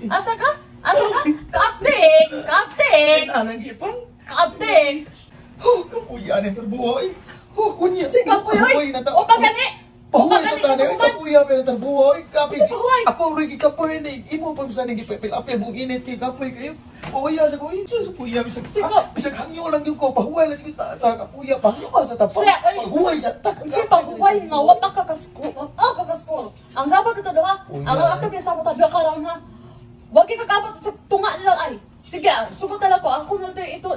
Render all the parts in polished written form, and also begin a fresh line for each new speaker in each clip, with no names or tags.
Asa ka? Asa ka? Kapting! Kapting!
Anang kipang.
Kapting!
Kapuya ni terbuhay. Kunya.
Kapuyoy! O pagani!
Pahuway sa tanay. Kapuya pero terbuhay. Kapi.
Sa pahuway.
Ako rin kapoy ni. Imo pang sa nang gipipil. Api mong init kay kapoy kayo. Pahuya sa kuya. Sa puya. Bisag hangyo lang yung ko. Pahuway lang siya. Kapuya. Pahangyo ka sa tapang. Pahuway sa takan.
Si paghuway nga, wala kakaskul. Kakaskul. Ang sabot ito doha. Ang ato kaya sabot ito karon ha. Wag kakabot sa tunga nila ay. Sige, sugot na lang ko. Ako na ito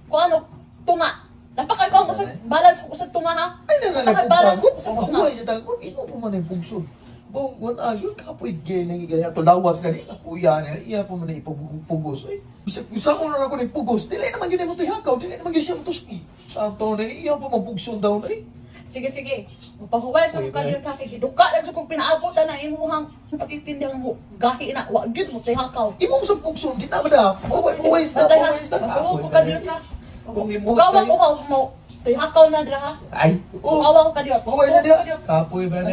kung ano, tunga. Napakagawa ko sa balance ko sa tunga ha.
Ay
Napakabalance ko sa tunga.
Pahuway sa takan. Ino po man yung pugso. Bawang yun kapoy ganyan. Ito lawas gani. Kapuya niya. Iya po man yung ipugos. Bisag uno na ko ng pugos. Dili naman yun yung hakaw. Dili naman yun siya matuski. Sa ato na iya po mapugso daw na eh.
Sige, sige. Pahuway sa mga kanil kakik. Duka lang sa kong pinaabot na imuhang patitindang mo. Gahi na. Wag yun mo tayo hakaw.
Imo sa pugso. Di naman na. Pahuway sa.
Pahuway ko kanil ka. Ugawa ko mo. Tayo hakaw na dira ha.
Ay.
Ugawa ko kanil.
Pahuway na diya. Kapoy ba na.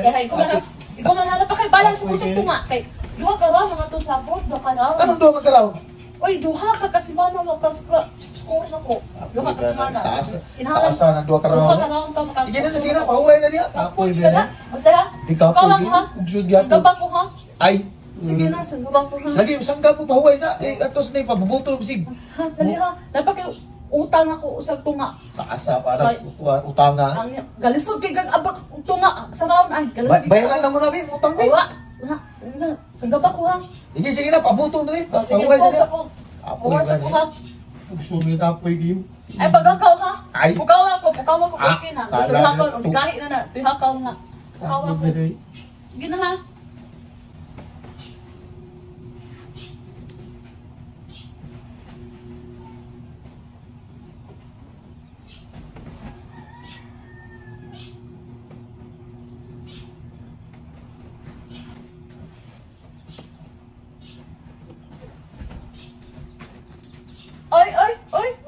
Ikaw man hanap pa kay balance mo sa tunga. Kay duha ka ra mga itong sabot. Duha ka ra.
Anong doon magkaraw?
Uy, duha ka kasi mana mo score na ko. Duha ka kasi mana.
Taasa na duha ka raw.
Duha ka ra ang kamukha.
Sige na, sige na. Pahuway na diya. Kapoy ba na.
Ante ha?
Di kapoy.
Ikaw lang ha?
Pugsod yan.
Sanggabang ko ha?
Ay.
Sige na, sanggabang ko ha?
Lagi, sanggab mo pahuway sa. Atos na ipabubuto. Sige.
Ha, dali ha. Dapat kayo utang ako sa tunga.
Taasa para utanga.
Ang galisod kay gag abot tunga sa raon ay galisod.
Bayaran lang mo na, Bim. Utang, Bim.
Wala. Sanggabang ko ha?
Sige, sige na. Pabuto na rin.
Sige,
Pahuway na
pause
diya.
ako.
Kapoy
Pause
ba
ako
na.
ha?
Pugsod na kapoy kayo.
Ay, pagkakaw ha?
Ay.
Pukaw ako okay na.
Kala
Tuhakaw,
na.
uligahi na na. Tuhakaw nga. Pukaw ako. Sige na ha?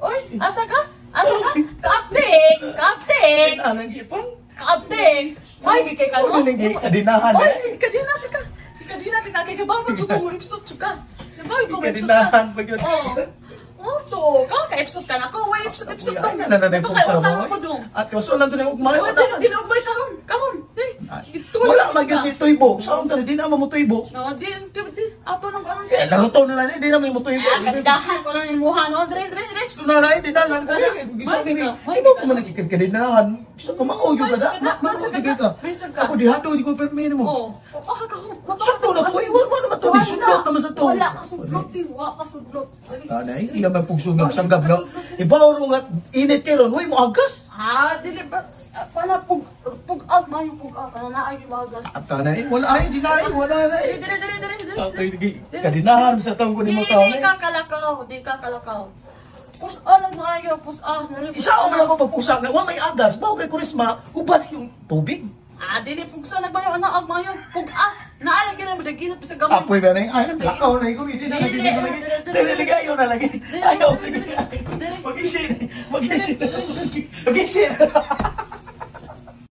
Oy! Asa ka? Asa ka? Kapting! Kapting!
Anang kipang.
Kapting! May gikay ka no?
Kadinahan.
Oy! Kadinahan ka! Kadinahan ka! Kaya ba magsuko mo ipsot ka? Kaya ba
Kadinahan.
Oh to! Ka-ipsot ka na ako! Uy, ipsot ka!
Nananay po sa
mo dong!
At waso lang doon yung ugmay.
Ginubay kahon!
Wala magiging tuybo. Saan ka na? Di naman mo tuybo.
No, di. Ato nang karon.
Naruto na lang. Di naman mo tuybo.
Kandahan ko lang yung mukha no. Dire.
Gusto na lang. Di na lang. Gusto nini. Ay mo pa man nagkikadinahan. Gusto ko maoyo ka da. Maoyo ka. Ako dihado. Di ko permino mo.
Oo.
Sakto na to. Iwan mo naman to. Sudlot naman sa to.
Wala ka sudlot. Tiwa ka sudlot.
Anay. Iya may pugsugab sanggab no. Ibaw ro nga init karon. Uy mo agas.
Dili ba? Wala pug-out man yung pug-out. Naay yung agas.
At tanay. Wala ay. Di na ay. Wala na ay.
Dire.
Sa tayo kadinahan sa tawag ko ni mo tao.
Di ka kalakaw. Pus-on ang maayo. Pus-on.
Isa ako lang ako pagpusak na wa may agas. Bawo kay kurisma. Ubas yung tubig.
Dili pugsa nagmayo anak maayo. Pug-ah. Naay gyud mo daginot sa gamay.
Apoy ba na? Ay, lakaw na ko. Hindi na lagi. Dili ayaw na lagi. Ayaw. Mag-isin.